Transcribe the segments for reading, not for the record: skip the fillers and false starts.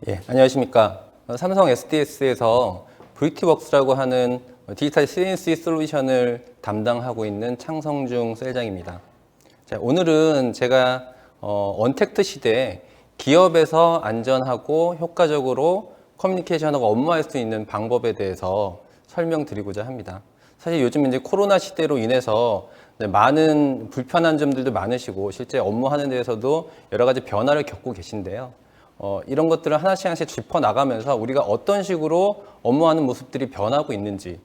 예, 안녕하십니까. 삼성 SDS에서 VT웍스라고 하는 디지털 CNC 솔루션을 담당하고 있는 창성중 셀장입니다. 자, 오늘은 제가 언택트 시대에 기업에서 안전하고 효과적으로 커뮤니케이션하고 업무할 수 있는 방법에 대해서 설명드리고자 합니다. 사실 요즘 이제 코로나 시대로 인해서 많은 불편한 점들도 많으시고 실제 업무하는 데에서도 여러 가지 변화를 겪고 계신데요. 이런 것들을 하나씩 하나씩 짚어나가면서 우리가 어떤 식으로 업무하는 모습들이 변하고 있는지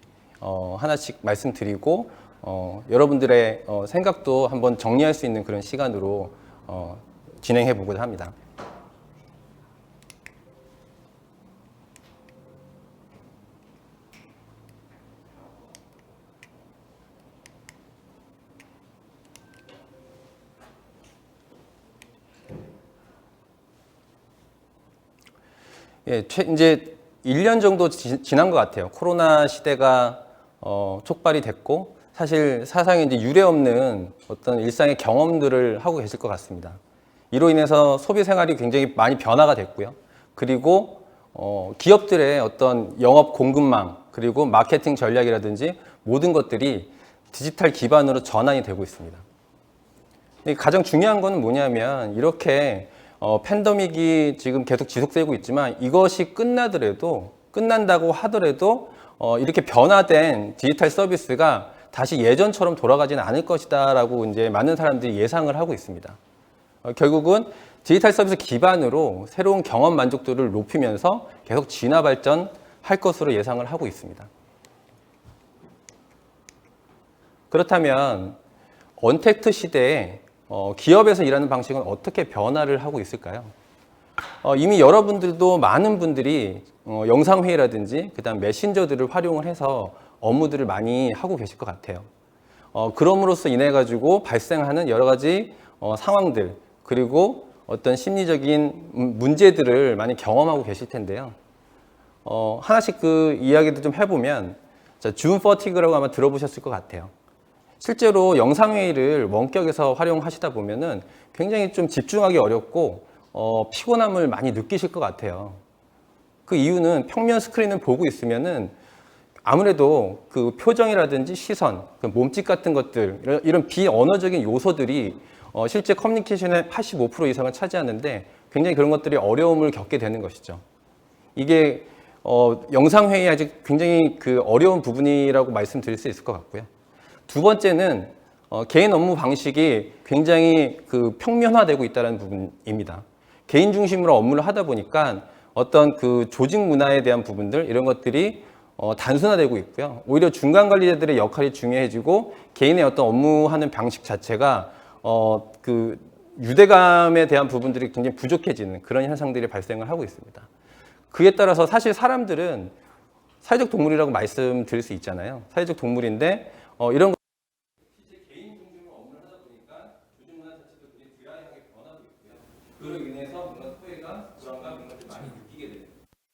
하나씩 말씀드리고 여러분들의 생각도 한번 정리할 수 있는 그런 시간으로 진행해 보고자 합니다. 예, 이제 1년 정도 지난 것 같아요. 코로나 시대가 촉발이 됐고, 사실 사상에 이제 유례 없는 어떤 일상의 경험들을 하고 계실 것 같습니다. 이로 인해서 소비 생활이 굉장히 많이 변화가 됐고요. 그리고 기업들의 어떤 영업 공급망, 그리고 마케팅 전략이라든지 모든 것들이 디지털 기반으로 전환이 되고 있습니다. 가장 중요한 건 뭐냐면 이렇게 팬데믹이 지금 계속 지속되고 있지만 이것이 끝난다고 하더라도 이렇게 변화된 디지털 서비스가 다시 예전처럼 돌아가지는 않을 것이다 라고 이제 많은 사람들이 예상을 하고 있습니다. 결국은 디지털 서비스 기반으로 새로운 경험 만족도를 높이면서 계속 진화 발전할 것으로 예상을 하고 있습니다. 그렇다면 언택트 시대에 기업에서 일하는 방식은 어떻게 변화를 하고 있을까요? 이미 여러분들도 많은 분들이 영상회의라든지 그다음 메신저들을 활용을 해서 업무들을 많이 하고 계실 것 같아요. 그럼으로써 인해 가지고 발생하는 여러 가지 상황들 그리고 어떤 심리적인 문제들을 많이 경험하고 계실 텐데요. 하나씩 그 이야기도 좀 해보면 줌 퍼티그라고 아마 들어보셨을 것 같아요. 실제로 영상회의를 원격에서 활용하시다 보면은 굉장히 좀 집중하기 어렵고 피곤함을 많이 느끼실 것 같아요. 그 이유는 평면 스크린을 보고 있으면은 아무래도 그 표정이라든지 시선, 그 몸짓 같은 것들 이런 비언어적인 요소들이 실제 커뮤니케이션의 85% 이상을 차지하는데 굉장히 그런 것들이 어려움을 겪게 되는 것이죠. 이게 영상회의 아직 굉장히 그 어려운 부분이라고 말씀드릴 수 있을 것 같고요. 두 번째는 개인 업무 방식이 굉장히 그 평면화되고 있다는 부분입니다. 개인 중심으로 업무를 하다 보니까 어떤 그 조직 문화에 대한 부분들 이런 것들이 단순화되고 있고요. 오히려 중간 관리자들의 역할이 중요해지고 개인의 어떤 업무하는 방식 자체가 그 유대감에 대한 부분들이 굉장히 부족해지는 그런 현상들이 발생을 하고 있습니다. 그에 따라서 사실 사람들은 사회적 동물이라고 말씀드릴 수 있잖아요. 사회적 동물인데 이런 실제 개인 중심으로 업무를 하다 보니까 조직 문화 자체도 굉장히 드라이하게 변하고 있고요. 그로 인해서 뭔가 소외감, 불안감 이런 것들을 많이 느끼게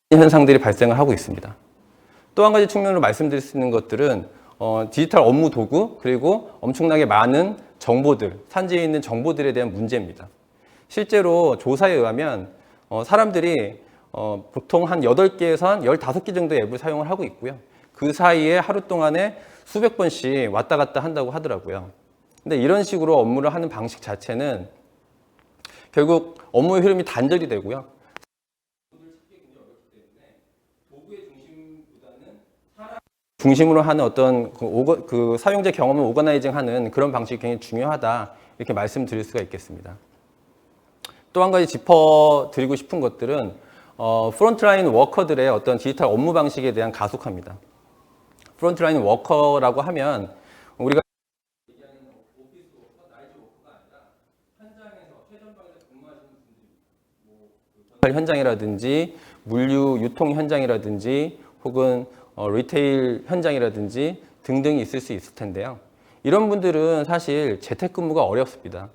되는 현상들이 발생을 하고 있습니다. 또 한 가지 측면으로 말씀드릴 수 있는 것들은 디지털 업무 도구 그리고 엄청나게 많은 정보들, 산지에 있는 정보들에 대한 문제입니다. 실제로 조사에 의하면 사람들이 보통 한 8개에서 한 15개 정도의 앱을 사용을 하고 있고요. 그 사이에 하루 동안에 수백 번씩 왔다 갔다 한다고 하더라고요. 근데 이런 식으로 업무를 하는 방식 자체는 결국 업무의 흐름이 단절이 되고요. 중심으로 하는 어떤 그 사용자 경험을 오거나이징하는 그런 방식이 굉장히 중요하다 이렇게 말씀드릴 수가 있겠습니다. 또 한 가지 짚어드리고 싶은 것들은 프론트라인 워커들의 어떤 디지털 업무 방식에 대한 가속화입니다. 프론트라인 워커라고 하면 우리가 얘기하는 오피스 워커, 나이트 워커가 아니라 현장에서 최전방에서 근무하시는 분들이 현장이라든지 물류 유통 현장이라든지 혹은 리테일 현장이라든지 등등이 있을 수 있을 텐데요. 이런 분들은 사실 재택근무가 어렵습니다.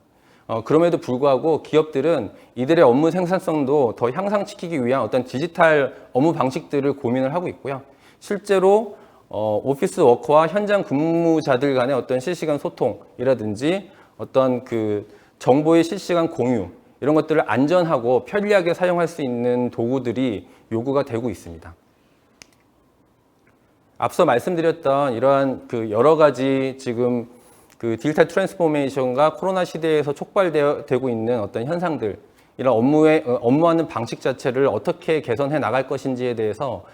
그럼에도 불구하고 기업들은 이들의 업무 생산성도 더 향상시키기 위한 어떤 디지털 업무 방식들을 고민을 하고 있고요. 실제로 오피스 워커와 현장 근무자들 간의 어떤 실시간 소통이라든지 어떤 그 정보의 실시간 공유 이런 것들을 안전하고 편리하게 사용할 수 있는 도구들이 요구가 되고 있습니다. 앞서 말씀드렸던 이러한 그 여러 가지 지금 그 디지털 트랜스포메이션과 코로나 시대에서 촉발되고 있는 어떤 현상들, 이런 업무하는 방식 자체를 어떻게 개선해 나갈 것인지에 대해서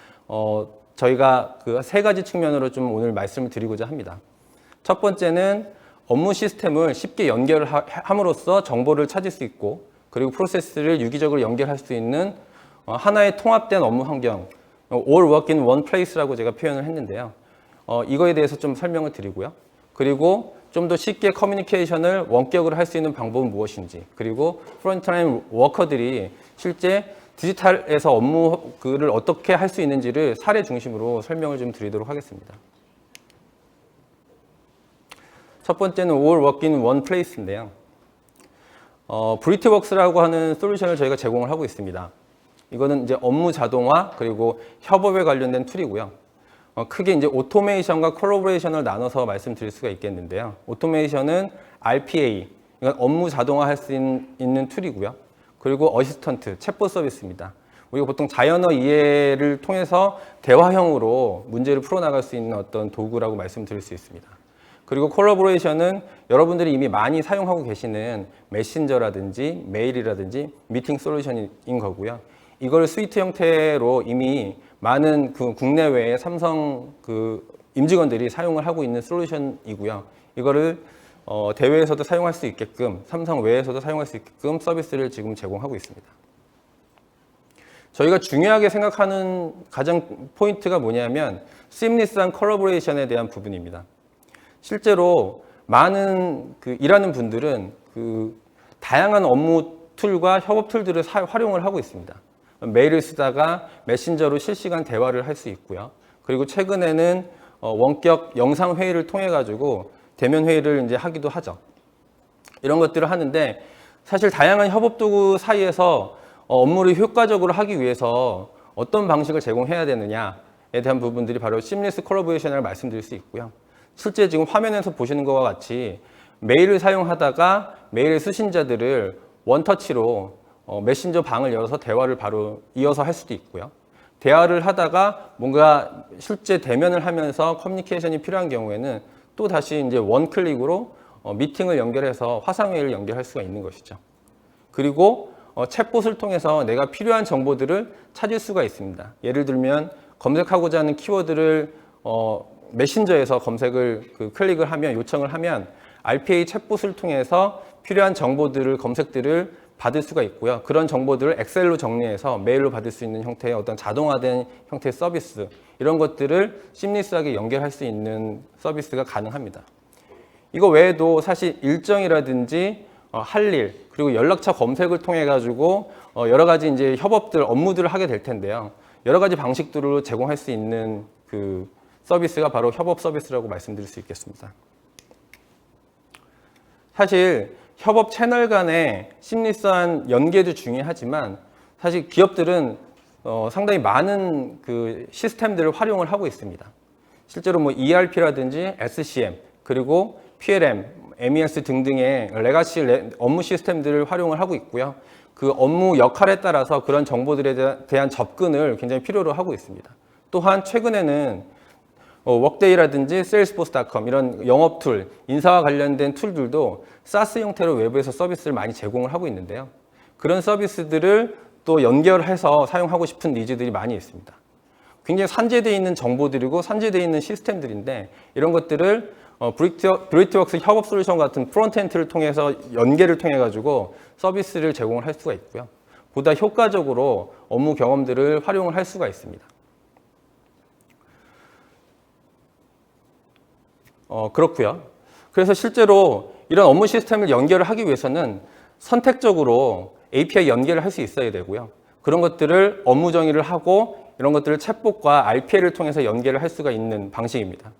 저희가 그 세 가지 측면으로 좀 오늘 말씀을 드리고자 합니다. 첫 번째는 업무 시스템을 쉽게 연결함으로써 정보를 찾을 수 있고, 그리고 프로세스를 유기적으로 연결할 수 있는 하나의 통합된 업무 환경, all work in one place라고 제가 표현을 했는데요. 이거에 대해서 좀 설명을 드리고요. 그리고 좀 더 쉽게 커뮤니케이션을 원격으로 할 수 있는 방법은 무엇인지, 그리고 프론트라인 워커들이 실제 디지털에서 업무를 어떻게 할 수 있는지를 사례 중심으로 설명을 좀 드리도록 하겠습니다. 첫 번째는 all work in one place인데요. 브리트웍스라고 하는 솔루션을 저희가 제공을 하고 있습니다. 이거는 이제 업무 자동화 그리고 협업에 관련된 툴이고요. 크게 이제 오토메이션과 콜라보레이션을 나눠서 말씀드릴 수가 있겠는데요. 오토메이션은 RPA, 이건 업무 자동화할 수 있는 툴이고요. 그리고 어시스턴트, 챗봇 서비스입니다. 우리가 보통 자연어 이해를 통해서 대화형으로 문제를 풀어나갈 수 있는 어떤 도구라고 말씀드릴 수 있습니다. 그리고 콜라보레이션은 여러분들이 이미 많이 사용하고 계시는 메신저라든지 메일이라든지 미팅 솔루션인 거고요. 이걸 스위트 형태로 이미 많은 그 국내외의 삼성 그 임직원들이 사용을 하고 있는 솔루션이고요. 이거를 대외에서도 사용할 수 있게끔, 삼성 외에서도 사용할 수 있게끔 서비스를 지금 제공하고 있습니다. 저희가 중요하게 생각하는 가장 포인트가 뭐냐면 seamless한 콜라보레이션에 대한 부분입니다. 실제로 많은 그 일하는 분들은 그 다양한 업무 툴과 협업 툴들을 활용을 하고 있습니다. 메일을 쓰다가 메신저로 실시간 대화를 할 수 있고요. 그리고 최근에는 원격 영상 회의를 통해 가지고 대면 회의를 이제 하기도 하죠. 이런 것들을 하는데 사실 다양한 협업 도구 사이에서 업무를 효과적으로 하기 위해서 어떤 방식을 제공해야 되느냐에 대한 부분들이 바로 시뮬리스 콜라보레이션을 말씀드릴 수 있고요. 실제 지금 화면에서 보시는 것과 같이 메일을 사용하다가 메일 수신자들을 원터치로 메신저 방을 열어서 대화를 바로 이어서 할 수도 있고요. 대화를 하다가 뭔가 실제 대면을 하면서 커뮤니케이션이 필요한 경우에는 또 다시 이제 원클릭으로 미팅을 연결해서 화상회의를 연결할 수가 있는 것이죠. 그리고 챗봇을 통해서 내가 필요한 정보들을 찾을 수가 있습니다. 예를 들면 검색하고자 하는 키워드를 메신저에서 검색을 클릭을 하면, 요청을 하면 RPA 챗봇을 통해서 필요한 정보들을, 검색들을 받을 수가 있고요. 그런 정보들을 엑셀로 정리해서 메일로 받을 수 있는 형태의 어떤 자동화된 형태의 서비스, 이런 것들을 심리스하게 연결할 수 있는 서비스가 가능합니다. 이거 외에도 사실 일정이라든지 할 일, 그리고 연락처 검색을 통해 가지고 여러 가지 이제 협업들, 업무들을 하게 될 텐데요. 여러 가지 방식들로 제공할 수 있는 그 서비스가 바로 협업 서비스라고 말씀드릴 수 있겠습니다. 사실 협업 채널 간의 심리스한 연계도 중요하지만 사실 기업들은 상당히 많은 그 시스템들을 활용을 하고 있습니다. 실제로 뭐 ERP라든지 SCM, 그리고 PLM, MES 등등의 레가시 업무 시스템들을 활용을 하고 있고요. 그 업무 역할에 따라서 그런 정보들에 대한 접근을 굉장히 필요로 하고 있습니다. 또한 최근에는 워크데이라든지 세일스포스.com 이런 영업 툴, 인사와 관련된 툴들도 SaaS 형태로 외부에서 서비스를 많이 제공을 하고 있는데요. 그런 서비스들을 또 연결해서 사용하고 싶은 니즈들이 많이 있습니다. 굉장히 산재되어 있는 정보들이고 산재되어 있는 시스템들인데 이런 것들을 브리트웍스 협업 솔루션 같은 프론트엔드를 통해서 연계를 통해 가지고 서비스를 제공을 할 수가 있고요. 보다 효과적으로 업무 경험들을 활용을 할 수가 있습니다. 그렇고요. 그래서 실제로 이런 업무 시스템을 연결을 하기 위해서는 선택적으로 API 연결을 할 수 있어야 되고요. 그런 것들을 업무 정의를 하고 이런 것들을 챗봇과 RPA를 통해서 연결을 할 수가 있는 방식입니다.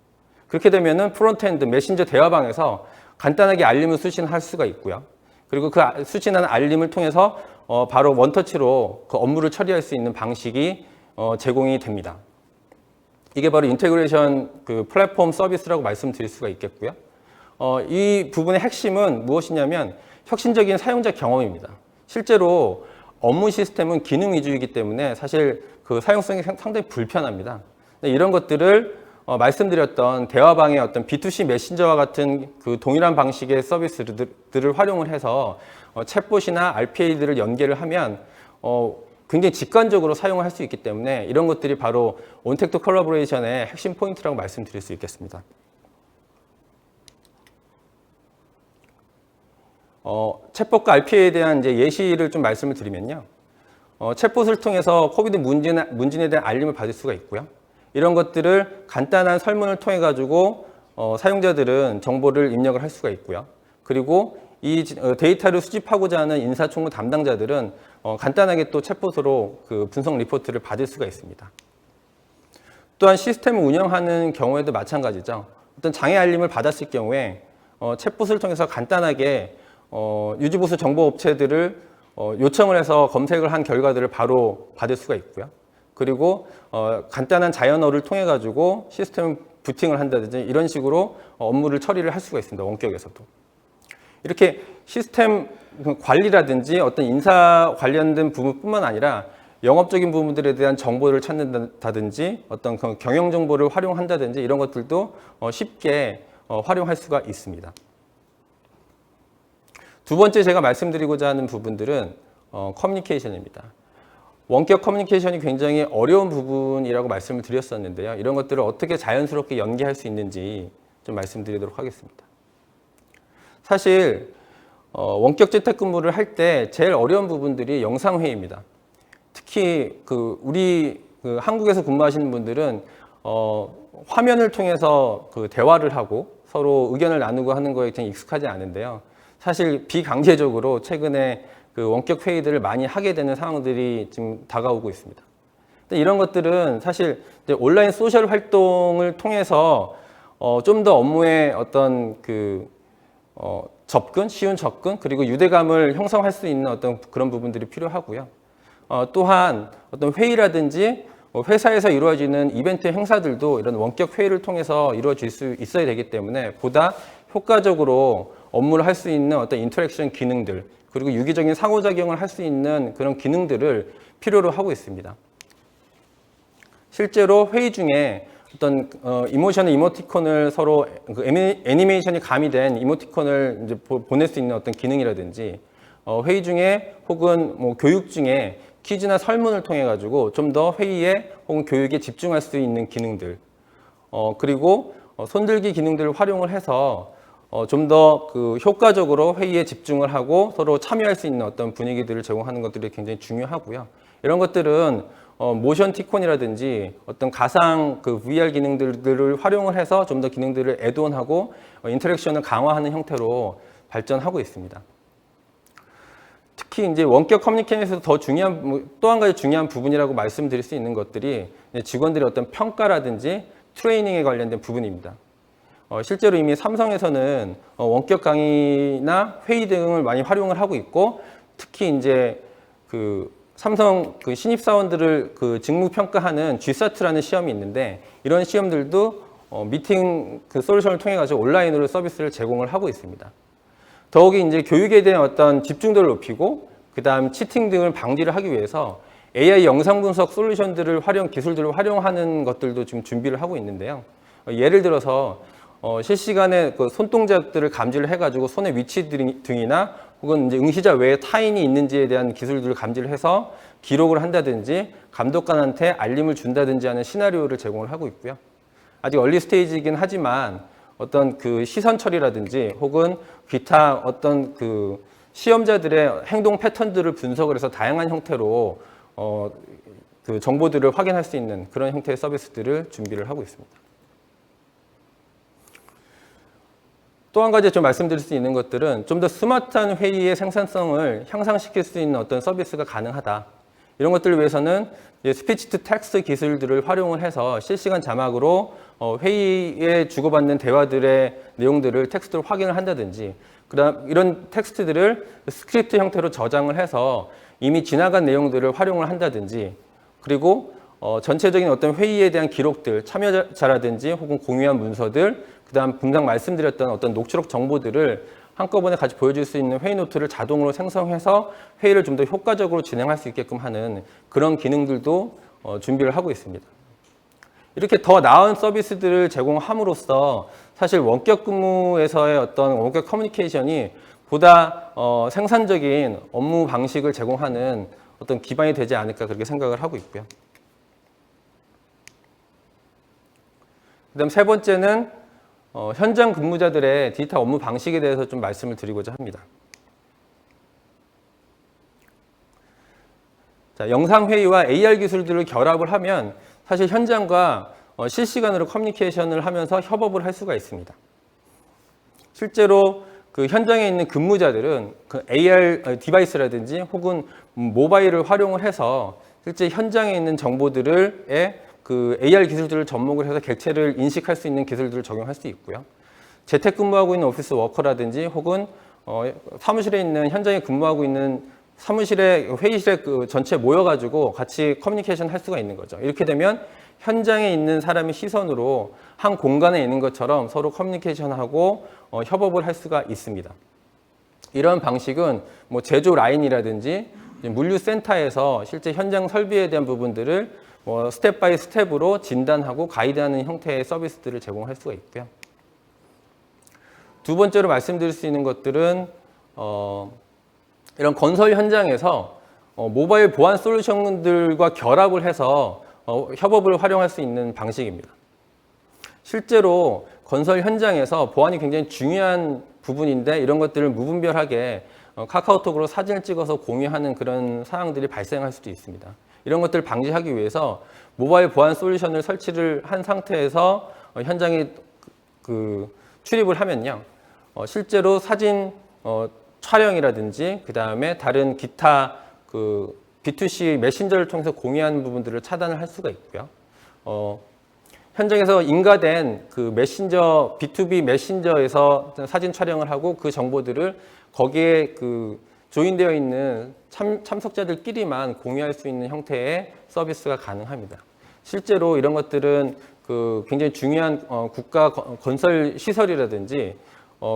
그렇게 되면은 프론트엔드 메신저 대화방에서 간단하게 알림을 수신할 수가 있고요. 그리고 그 수신하는 알림을 통해서 바로 원터치로 그 업무를 처리할 수 있는 방식이 제공이 됩니다. 이게 바로 인테그레이션 그 플랫폼 서비스라고 말씀드릴 수가 있겠고요. 이 부분의 핵심은 무엇이냐면 혁신적인 사용자 경험입니다. 실제로 업무 시스템은 기능 위주이기 때문에 사실 그 사용성이 상당히 불편합니다. 이런 것들을 말씀드렸던 대화방의 어떤 B2C 메신저와 같은 그 동일한 방식의 서비스들을 활용을 해서 챗봇이나 RPA들을 연계를 하면 굉장히 직관적으로 사용을 할 수 있기 때문에 이런 것들이 바로 온택트 콜라보레이션의 핵심 포인트라고 말씀드릴 수 있겠습니다. 챗봇과 RPA에 대한 이제 예시를 좀 말씀을 드리면요. 챗봇을 통해서 코비드 문진에 대한 알림을 받을 수가 있고요. 이런 것들을 간단한 설문을 통해 가지고 사용자들은 정보를 입력을 할 수가 있고요. 그리고 이 데이터를 수집하고자 하는 인사총무 담당자들은 간단하게 또 챗봇으로 그 분석 리포트를 받을 수가 있습니다. 또한 시스템을 운영하는 경우에도 마찬가지죠. 어떤 장애 알림을 받았을 경우에 챗봇을 통해서 간단하게 유지보수 정보 업체들을 요청을 해서 검색을 한 결과들을 바로 받을 수가 있고요. 그리고 간단한 자연어를 통해 가지고 시스템 부팅을 한다든지 이런 식으로 업무를 처리를 할 수가 있습니다. 원격에서도. 이렇게 시스템 관리라든지 어떤 인사 관련된 부분뿐만 아니라 영업적인 부분들에 대한 정보를 찾는다든지 어떤 경영 정보를 활용한다든지 이런 것들도 쉽게 활용할 수가 있습니다. 두 번째 제가 말씀드리고자 하는 부분들은 커뮤니케이션입니다. 원격 커뮤니케이션이 굉장히 어려운 부분이라고 말씀을 드렸었는데요. 이런 것들을 어떻게 자연스럽게 연계할 수 있는지 좀 말씀드리도록 하겠습니다. 사실 원격 재택근무를 할 때 제일 어려운 부분들이 영상회의입니다. 특히 우리 한국에서 근무하시는 분들은 화면을 통해서 대화를 하고 서로 의견을 나누고 하는 거에 굉장히 익숙하지 않은데요. 사실 비강제적으로 최근에 원격 회의들을 많이 하게 되는 상황들이 지금 다가오고 있습니다. 이런 것들은 사실 온라인 소셜 활동을 통해서 좀 더 업무의 어떤 접근, 쉬운 접근, 그리고 유대감을 형성할 수 있는 어떤 그런 부분들이 필요하고요. 또한 어떤 회의라든지 회사에서 이루어지는 이벤트 행사들도 이런 원격 회의를 통해서 이루어질 수 있어야 되기 때문에 보다 효과적으로 업무를 할 수 있는 어떤 인터랙션 기능들, 그리고 유기적인 상호작용을 할 수 있는 그런 기능들을 필요로 하고 있습니다. 실제로 회의 중에 어떤 이모티콘을 서로 애니메이션이 가미된 이모티콘을 이제 보낼 수 있는 어떤 기능이라든지 회의 중에 혹은 교육 중에 퀴즈나 설문을 통해 가지고 좀 더 회의에 혹은 교육에 집중할 수 있는 기능들, 그리고 손들기 기능들을 활용을 해서 좀 더 효과적으로 회의에 집중을 하고 서로 참여할 수 있는 어떤 분위기들을 제공하는 것들이 굉장히 중요하고요. 이런 것들은 모션 티콘이라든지 어떤 가상 VR 기능들을 활용을 해서 좀 더 기능들을 애드온하고 인터랙션을 강화하는 형태로 발전하고 있습니다. 특히 이제 원격 커뮤니케이션에서 더 중요한 또 한 가지 중요한 부분이라고 말씀드릴 수 있는 것들이 직원들의 어떤 평가라든지 트레이닝에 관련된 부분입니다. 실제로 이미 삼성에서는 원격 강의나 회의 등을 많이 활용을 하고 있고, 특히 이제 삼성 신입사원들을 직무 평가하는 GSAT라는 시험이 있는데, 이런 시험들도 미팅 솔루션을 통해 가지고 온라인으로 서비스를 제공을 하고 있습니다. 더욱이 이제 교육에 대한 어떤 집중도를 높이고, 그다음 치팅 등을 방지를 하기 위해서 AI 영상 분석 솔루션들을 기술들을 활용하는 것들도 지금 준비를 하고 있는데요. 예를 들어서 실시간에 손동작들을 감지를 해가지고 손의 위치 등이나 혹은 이제 응시자 외에 타인이 있는지에 대한 기술들을 감지를 해서 기록을 한다든지 감독관한테 알림을 준다든지 하는 시나리오를 제공을 하고 있고요. 아직 얼리 스테이지이긴 하지만 어떤 시선 처리라든지 혹은 기타 어떤 시험자들의 행동 패턴들을 분석을 해서 다양한 형태로 정보들을 확인할 수 있는 그런 형태의 서비스들을 준비를 하고 있습니다. 또 한 가지 좀 말씀드릴 수 있는 것들은 좀 더 스마트한 회의의 생산성을 향상시킬 수 있는 어떤 서비스가 가능하다. 이런 것들을 위해서는 스피치 투 텍스트 기술들을 활용을 해서 실시간 자막으로 회의에 주고받는 대화들의 내용들을 텍스트로 확인을 한다든지, 그다음 이런 텍스트들을 스크립트 형태로 저장을 해서 이미 지나간 내용들을 활용을 한다든지, 그리고 전체적인 어떤 회의에 대한 기록들, 참여자라든지 혹은 공유한 문서들, 그다음 분당 말씀드렸던 어떤 녹취록 정보들을 한꺼번에 같이 보여줄 수 있는 회의 노트를 자동으로 생성해서 회의를 좀 더 효과적으로 진행할 수 있게끔 하는 그런 기능들도 준비를 하고 있습니다. 이렇게 더 나은 서비스들을 제공함으로써 사실 원격 근무에서의 어떤 원격 커뮤니케이션이 보다 생산적인 업무 방식을 제공하는 어떤 기반이 되지 않을까 그렇게 생각을 하고 있고요. 그다음 세 번째는 현장 근무자들의 디지털 업무 방식에 대해서 좀 말씀을 드리고자 합니다. 자, 영상회의와 AR 기술들을 결합을 하면 사실 현장과 실시간으로 커뮤니케이션을 하면서 협업을 할 수가 있습니다. 실제로 그 현장에 있는 근무자들은 그 AR 디바이스라든지 혹은 모바일을 활용을 해서 실제 현장에 있는 정보들을 그 AR 기술들을 접목을 해서 객체를 인식할 수 있는 기술들을 적용할 수 있고요. 재택근무하고 있는 오피스 워커라든지 혹은 사무실에 있는 현장에 근무하고 있는 사무실에 회의실에 그 전체 모여가지고 같이 커뮤니케이션 할 수가 있는 거죠. 이렇게 되면 현장에 있는 사람의 시선으로 한 공간에 있는 것처럼 서로 커뮤니케이션하고 협업을 할 수가 있습니다. 이런 방식은 뭐 제조 라인이라든지 물류센터에서 실제 현장 설비에 대한 부분들을 스텝 바이 스텝으로 진단하고 가이드하는 형태의 서비스들을 제공할 수가 있고요. 두 번째로 말씀드릴 수 있는 것들은 이런 건설 현장에서 모바일 보안 솔루션들과 결합을 해서 협업을 활용할 수 있는 방식입니다. 실제로 건설 현장에서 보안이 굉장히 중요한 부분인데 이런 것들을 무분별하게 카카오톡으로 사진을 찍어서 공유하는 그런 사항들이 발생할 수도 있습니다. 이런 것들을 방지하기 위해서 모바일 보안 솔루션을 설치를 한 상태에서 현장에 출입을 하면요. 실제로 사진 촬영이라든지 그 다음에 다른 기타 B2C 메신저를 통해서 공유하는 부분들을 차단을 할 수가 있고요. 현장에서 인가된 그 메신저, B2B 메신저에서 사진 촬영을 하고 그 정보들을 거기에 조인되어 있는 참석자들끼리만 공유할 수 있는 형태의 서비스가 가능합니다. 실제로 이런 것들은 굉장히 중요한 국가 건설 시설이라든지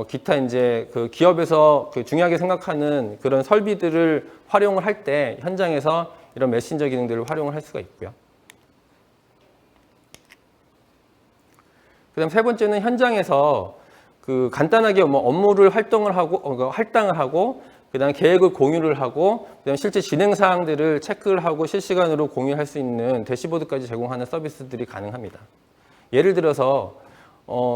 기타 이제 기업에서 중요하게 생각하는 그런 설비들을 활용을 할 때 현장에서 이런 메신저 기능들을 활용을 할 수가 있고요. 그다음 세 번째는 현장에서 간단하게 업무를 할당을 하고 그다음 계획을 공유를 하고 그다음 실제 진행 사항들을 체크를 하고 실시간으로 공유할 수 있는 대시보드까지 제공하는 서비스들이 가능합니다. 예를 들어서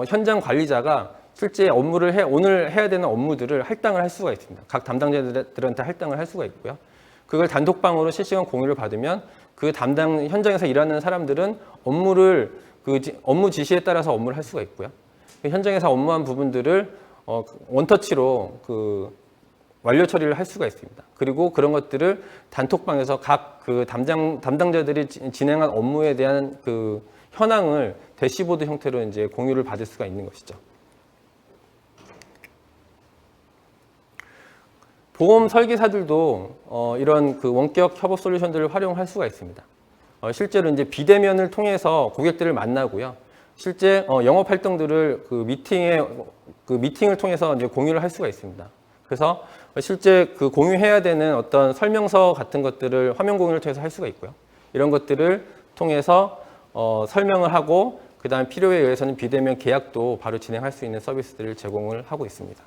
현장 관리자가 실제 오늘 해야 되는 업무들을 할당을 할 수가 있습니다. 각 담당자들한테 할당을 할 수가 있고요. 그걸 단톡방으로 실시간 공유를 받으면 그 현장에서 일하는 사람들은 업무 지시에 따라서 업무를 할 수가 있고요. 현장에서 업무한 부분들을 원터치로 완료 처리를 할 수가 있습니다. 그리고 그런 것들을 단톡방에서 각 담당자들이 진행한 업무에 대한 현황을 대시보드 형태로 이제 공유를 받을 수가 있는 것이죠. 보험 설계사들도 이런 원격 협업 솔루션들을 활용할 수가 있습니다. 실제로 이제 비대면을 통해서 고객들을 만나고요. 실제 영업 활동들을 미팅을 통해서 이제 공유를 할 수가 있습니다. 그래서 실제 공유해야 되는 어떤 설명서 같은 것들을 화면 공유를 통해서 할 수가 있고요. 이런 것들을 통해서 설명을 하고 그다음에 필요에 의해서는 비대면 계약도 바로 진행할 수 있는 서비스들을 제공을 하고 있습니다.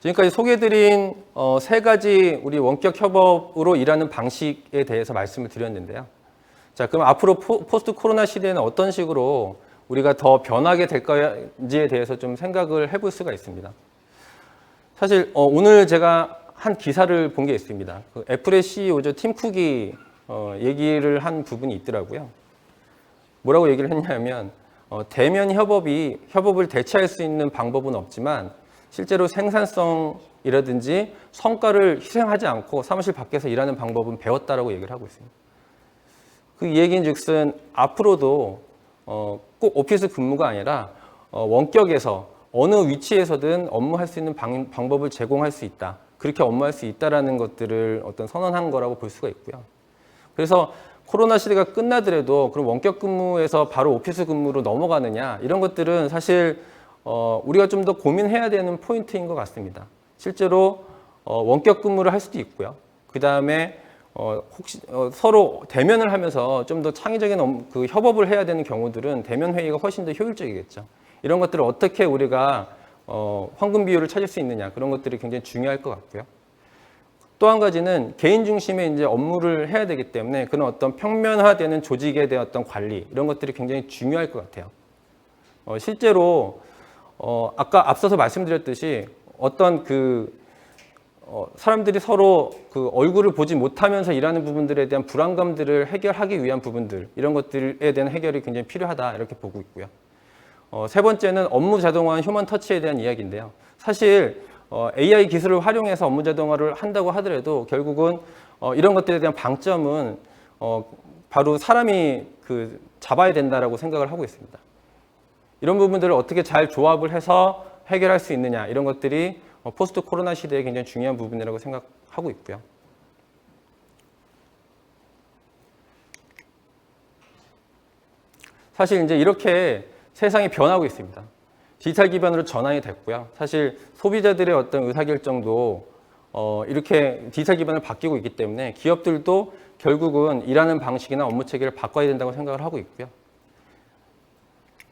지금까지 소개해드린 세 가지 우리 원격 협업으로 일하는 방식에 대해서 말씀을 드렸는데요. 자, 그럼 앞으로 포스트 코로나 시대에는 어떤 식으로 우리가 더 변하게 될까지에 대해서 좀 생각을 해볼 수가 있습니다. 사실 오늘 제가 한 기사를 본 게 있습니다. 애플의 CEO죠, 팀 쿡이 얘기를 한 부분이 있더라고요. 뭐라고 얘기를 했냐면 대면 협업을 대체할 수 있는 방법은 없지만 실제로 생산성이라든지 성과를 희생하지 않고 사무실 밖에서 일하는 방법은 배웠다라고 얘기를 하고 있습니다. 그 얘기인즉슨 앞으로도 꼭 오피스 근무가 아니라 원격에서 어느 위치에서든 업무할 수 있는 방법을 제공할 수 있다. 그렇게 업무할 수 있다라는 것들을 어떤 선언한 거라고 볼 수가 있고요. 그래서 코로나 시대가 끝나더라도 그럼 원격 근무에서 바로 오피스 근무로 넘어가느냐 이런 것들은 사실 우리가 좀 더 고민해야 되는 포인트인 것 같습니다. 실제로 원격 근무를 할 수도 있고요. 그 다음에 혹시 서로 대면을 하면서 좀 더 창의적인 그 협업을 해야 되는 경우들은 대면 회의가 훨씬 더 효율적이겠죠. 이런 것들을 어떻게 우리가 황금 비율을 찾을 수 있느냐 그런 것들이 굉장히 중요할 것 같고요. 또 한 가지는 개인 중심의 이제 업무를 해야 되기 때문에 그런 어떤 평면화되는 조직에 대한 어떤 관리 이런 것들이 굉장히 중요할 것 같아요. 실제로 아까 앞서서 말씀드렸듯이 어떤 사람들이 서로 그 얼굴을 보지 못하면서 일하는 부분들에 대한 불안감들을 해결하기 위한 부분들 이런 것들에 대한 해결이 굉장히 필요하다 이렇게 보고 있고요. 세 번째는 업무 자동화한 휴먼 터치에 대한 이야기인데요. 사실 AI 기술을 활용해서 업무 자동화를 한다고 하더라도 결국은 이런 것들에 대한 방점은 바로 사람이 잡아야 된다라고 생각을 하고 있습니다. 이런 부분들을 어떻게 잘 조합을 해서 해결할 수 있느냐 이런 것들이 포스트 코로나 시대에 굉장히 중요한 부분이라고 생각하고 있고요. 사실 이제 이렇게 세상이 변하고 있습니다. 디지털 기반으로 전환이 됐고요. 사실 소비자들의 어떤 의사결정도 이렇게 디지털 기반으로 바뀌고 있기 때문에 기업들도 결국은 일하는 방식이나 업무 체계를 바꿔야 된다고 생각을 하고 있고요.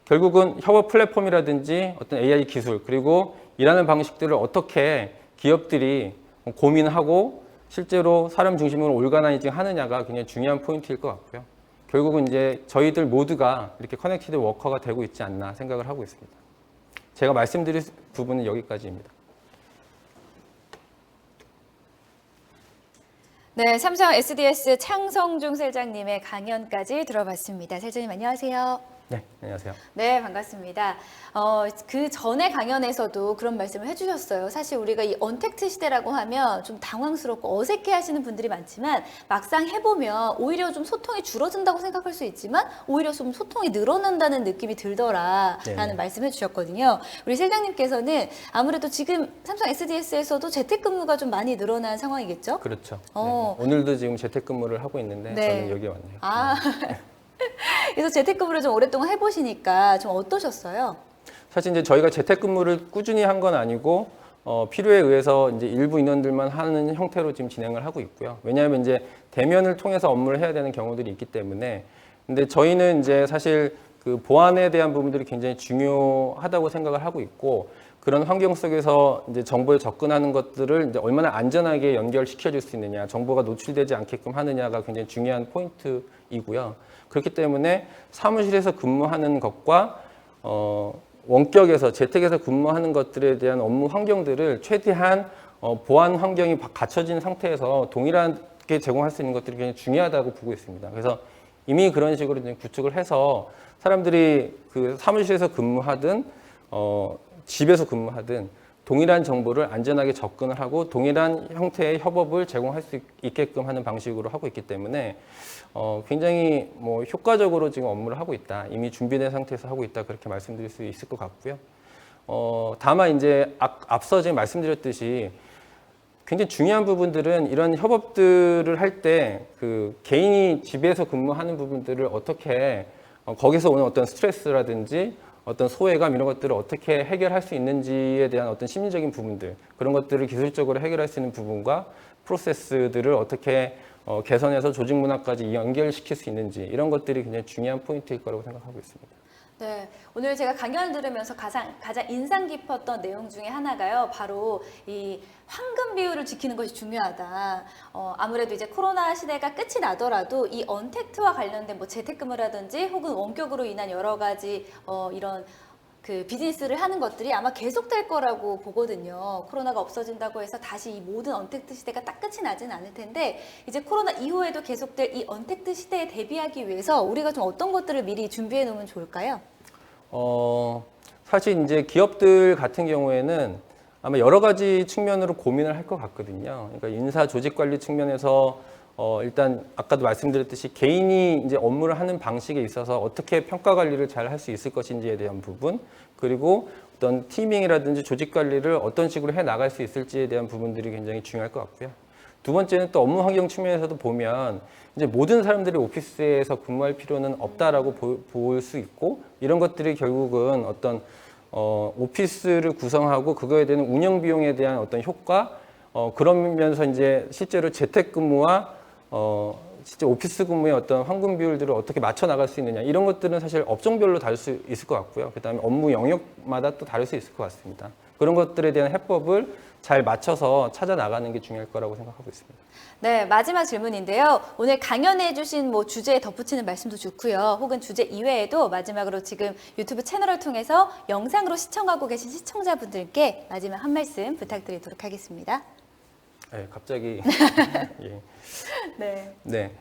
결국은 협업 플랫폼이라든지 어떤 AI 기술 그리고 일하는 방식들을 어떻게 기업들이 고민하고 실제로 사람 중심으로 올가나이징 하느냐가 굉장히 중요한 포인트일 것 같고요. 결국은 이제 저희들 모두가 이렇게 커넥티드 워커가 되고 있지 않나 생각을 하고 있습니다. 제가 말씀드릴 부분은 여기까지입니다. 네, 삼성 SDS 창성중 실장님의 강연까지 들어봤습니다. 실장님 안녕하세요. 네, 안녕하세요. 네, 반갑습니다. 그 전에 강연에서도 그런 말씀을 해주셨어요. 사실 우리가 이 언택트 시대라고 하면 좀 당황스럽고 어색해 하시는 분들이 많지만 막상 해보면 오히려 좀 소통이 줄어든다고 생각할 수 있지만 오히려 좀 소통이 늘어난다는 느낌이 들더라라는 말씀해 주셨거든요. 우리 실장님께서는 아무래도 지금 삼성 SDS에서도 재택근무가 좀 많이 늘어난 상황이겠죠? 그렇죠. 네. 오늘도 지금 재택근무를 하고 있는데 저는 여기 왔네요. 아. 그래서 재택근무를 좀 오랫동안 해보시니까 좀 어떠셨어요? 사실 이제 저희가 재택근무를 꾸준히 한 건 아니고 필요에 의해서 이제 일부 인원들만 하는 형태로 지금 진행을 하고 있고요. 왜냐하면 이제 대면을 통해서 업무를 해야 되는 경우들이 있기 때문에. 근데 저희는 이제 사실 그 보안에 대한 부분들이 굉장히 중요하다고 생각을 하고 있고 그런 환경 속에서 이제 정보에 접근하는 것들을 이제 얼마나 안전하게 연결시켜줄 수 있느냐, 정보가 노출되지 않게끔 하느냐가 굉장히 중요한 포인트이고요. 그렇기 때문에 사무실에서 근무하는 것과 원격에서 재택에서 근무하는 것들에 대한 업무 환경들을 최대한 보안 환경이 갖춰진 상태에서 동일하게 제공할 수 있는 것들이 굉장히 중요하다고 보고 있습니다. 그래서 이미 그런 식으로 이제 구축을 해서 사람들이 그 사무실에서 근무하든 집에서 근무하든 동일한 정보를 안전하게 접근을 하고 동일한 형태의 협업을 제공할 수 있게끔 하는 방식으로 하고 있기 때문에 굉장히 효과적으로 지금 업무를 하고 있다. 이미 준비된 상태에서 하고 있다. 그렇게 말씀드릴 수 있을 것 같고요. 다만 이제 앞서 제가 말씀드렸듯이 굉장히 중요한 부분들은 이런 협업들을 할 때 그 개인이 집에서 근무하는 부분들을 어떻게 거기서 오는 어떤 스트레스라든지 어떤 소외감 이런 것들을 어떻게 해결할 수 있는지에 대한 어떤 심리적인 부분들 그런 것들을 기술적으로 해결할 수 있는 부분과 프로세스들을 어떻게 개선해서 조직 문화까지 연결시킬 수 있는지 이런 것들이 굉장히 중요한 포인트일 거라고 생각하고 있습니다. 네, 오늘 제가 강연을 들으면서 가장 인상 깊었던 내용 중에 하나가요. 바로 이 황금 비율을 지키는 것이 중요하다. 아무래도 이제 코로나 시대가 끝이 나더라도 이 언택트와 관련된 뭐 재택근무라든지 혹은 원격으로 인한 여러 가지 이런 그 비즈니스를 하는 것들이 아마 계속될 거라고 보거든요. 코로나가 없어진다고 해서 다시 이 모든 언택트 시대가 딱 끝이 나진 않을 텐데 이제 코로나 이후에도 계속될 이 언택트 시대에 대비하기 위해서 우리가 좀 어떤 것들을 미리 준비해 놓으면 좋을까요? 사실 이제 기업들 같은 경우에는 아마 여러 가지 측면으로 고민을 할 것 같거든요. 그러니까 인사 조직 관리 측면에서 일단 아까도 말씀드렸듯이 개인이 이제 업무를 하는 방식에 있어서 어떻게 평가 관리를 잘 할 수 있을 것인지에 대한 부분, 그리고 어떤 티밍이라든지 조직 관리를 어떤 식으로 해 나갈 수 있을지에 대한 부분들이 굉장히 중요할 것 같고요. 두 번째는 또 업무 환경 측면에서도 보면 이제 모든 사람들이 오피스에서 근무할 필요는 없다라고 볼 수 있고, 이런 것들이 결국은 어떤 오피스를 구성하고 그거에 대한 운영 비용에 대한 어떤 효과, 그러면서 이제 실제로 재택근무와 진짜 오피스 근무의 어떤 황금 비율들을 어떻게 맞춰 나갈 수 있느냐, 이런 것들은 사실 업종별로 다를 수 있을 것 같고요. 그다음에 업무 영역마다 또 다를 수 있을 것 같습니다. 그런 것들에 대한 해법을 잘 맞춰서 찾아 나가는 게 중요할 거라고 생각하고 있습니다. 네, 마지막 질문인데요. 오늘 강연해 주신 뭐 주제에 덧붙이는 말씀도 좋고요. 혹은 주제 이외에도 마지막으로 지금 유튜브 채널을 통해서 영상으로 시청하고 계신 시청자분들께 마지막 한 말씀 부탁드리도록 하겠습니다. 네, 갑자기. 예. 네. 네.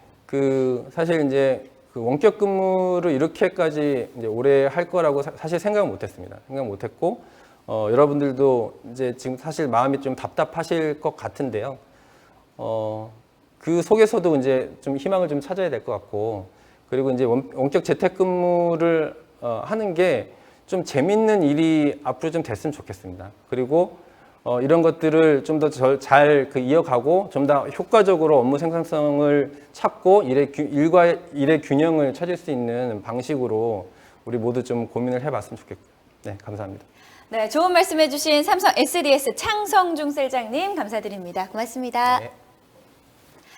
사실 이제 원격 근무를 이렇게까지 이제 오래 할 거라고 사실 생각은 못 했습니다. 생각 못 했고, 여러분들도 이제 지금 사실 마음이 좀 답답하실 것 같은데요. 그 속에서도 이제 좀 희망을 좀 찾아야 될 것 같고, 그리고 이제 원격 재택근무를 하는 게 좀 재밌는 일이 앞으로 좀 됐으면 좋겠습니다. 그리고 이런 것들을 좀 더 잘 이어가고 좀 더 효과적으로 업무 생산성을 찾고 일과 일의 균형을 찾을 수 있는 방식으로 우리 모두 좀 고민을 해봤으면 좋겠고요. 네, 감사합니다. 네, 좋은 말씀해 주신 삼성 SDS 창성중 셀장님 감사드립니다. 고맙습니다. 네.